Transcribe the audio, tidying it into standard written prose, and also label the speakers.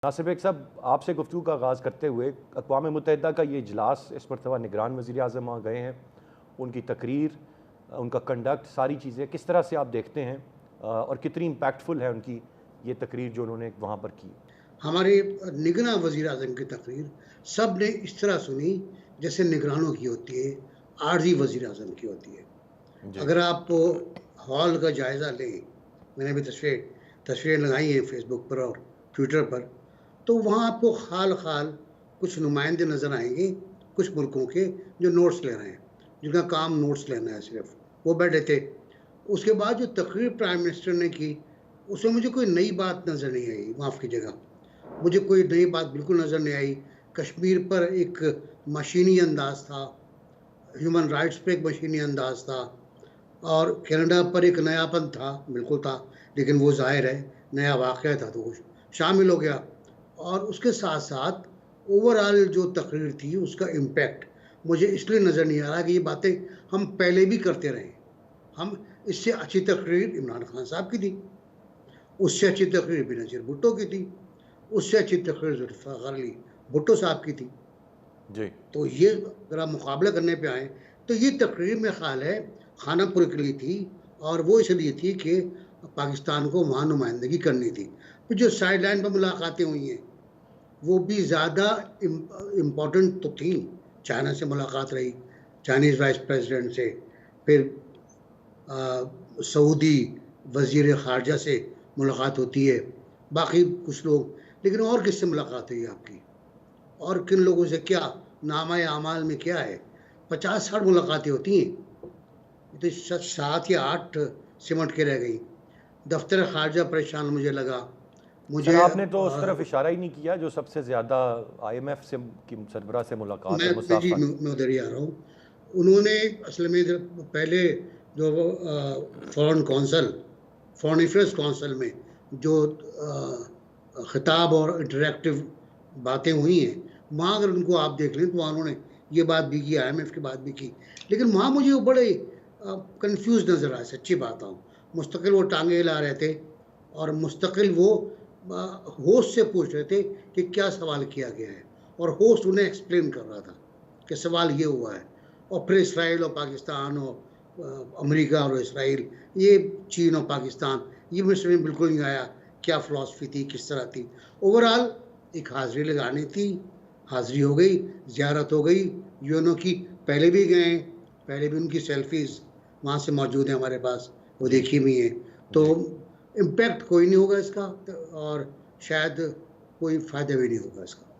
Speaker 1: Nasir bag साहब, आपसे गुफ्तगू का आगाज़ करते हुए अक़वाम मुत्तहिदा का ये इजलास, इस मरतबा निगरान वज़ीर आज़म वहाँ गए हैं, उनकी तकरीर, उनका कंडक्ट, सारी चीज़ें किस तरह से आप देखते हैं और कितनी इम्पैक्टफुल है उनकी ये तकरीर जो उन्होंने वहाँ पर की?
Speaker 2: हमारे निगरान वज़ीर आज़म की तकरीर सब ने इस तरह सुनी जैसे निगरानों की होती है, आर्ज़ी वज़ीर आज़म की होती है।
Speaker 1: जी।
Speaker 2: अगर आप हॉल का जायज़ा लें, मैंने भी तस्वीरें लगाई हैं फ़ेसबुक पर और ट्विटर पर, तो वहाँ आपको खाल-खाल कुछ नुमाइंदे नज़र आएँगे, कुछ मुल्कों के जो नोट्स ले रहे हैं, जिनका काम नोट्स लेना है सिर्फ़, वो बैठे थे। उसके बाद जो तकरीर प्राइम मिनिस्टर ने की, उसमें मुझे कोई नई बात नज़र नहीं आई, माफ़ कीजिएगा। मुझे कोई नई बात बिल्कुल नज़र नहीं आई। कश्मीर पर एक मशीनी अंदाज़ था, ह्यूमन राइट्स पे एक मशीनी अंदाज़ था और कनाडा पर एक नयापन था, बिल्कुल था, लेकिन वो ज़ाहिर है नया वाक़या था तो वो शामिल हो गया। और उसके साथ-साथ ओवरऑल जो तकरीर थी उसका इम्पैक्ट मुझे इसलिए नज़र नहीं आ रहा कि ये बातें हम पहले भी करते रहे। हम इससे अच्छी तकरीर इमरान खान साहब की थी, उससे अच्छी तकरीर बेनज़ीर भुट्टो की थी, उससे अच्छी तकरीर ज़ुल्फ़िकार अली भुट्टो साहब की थी।
Speaker 1: जी।
Speaker 2: तो ये अगर आप मुकाबला करने पे आएँ, तो ये तकरीर मेरा ख़्याल है खानापुर के लिए थी और वो इसलिए थी कि पाकिस्तान को वहाँ नुमाइंदगी करनी थी। फिर जो साइड लाइन पर मुलाकातें हुई हैं, वो भी ज़्यादा इम्पोर्टेंट तो थीं। चाइना से मुलाकात रही, चाइनीज़ वाइस प्रेसिडेंट से, फिर सऊदी वज़ीर ख़ारजा से मुलाकात होती है, बाकी कुछ लोग, लेकिन और किससे मुलाकात हुई आपकी? और किन लोगों से क्या नामा-ए-आमाल में क्या है? 50-60 मुलाकातें होती हैं, तो 7 या 8 सिमट के रह गई। दफ्तर ख़ारजा परेशान मुझे लगा।
Speaker 1: सर,
Speaker 2: मुझे
Speaker 1: आपने तो उस तरफ इशारा ही नहीं किया जो सबसे ज़्यादा IMF से की सरबराह से मुलाकात और
Speaker 2: जी,
Speaker 1: मुसाफा।
Speaker 2: मैं उधर ही आ रहा हूँ। उन्होंने असल में जब पहले जो वो फ़ॉरेन अफ़ेयर्स काउंसिल में जो खिताब और इंटरैक्टिव बातें हुई हैं, वहाँ अगर उनको आप देख लें तो वहाँ उन्होंने ये बात भी की, IMF की बात भी की। लेकिन वहाँ मुझे वो बड़े कन्फ्यूज़ नज़र आए, सच्ची बात बताऊँ। मुस्तकिल वो टाँगे हिला रहे थे और मुस्तकिल वो होस्ट से पूछ रहे थे कि क्या सवाल किया गया है और होस्ट उन्हें एक्सप्लेन कर रहा था कि सवाल ये हुआ है। और फिर इसराइल और पाकिस्तान और अमेरिका और इसराइल, ये चीन और पाकिस्तान, ये मुझे समझ में बिल्कुल नहीं आया क्या फ़िलॉसफ़ी थी, किस तरह थी। ओवरऑल एक हाज़िरी लगानी थी, हाज़िरी हो गई, ज़ियारत हो गई, यूएनओ की। पहले भी गए हैं, पहले भी उनकी सेल्फ़ीज़ वहाँ से मौजूद हैं हमारे पास, वो
Speaker 1: जी।
Speaker 2: देखी हुई हैं। तो
Speaker 1: जी।
Speaker 2: इम्पैक्ट कोई नहीं होगा इसका और शायद कोई फ़ायदा भी नहीं होगा इसका।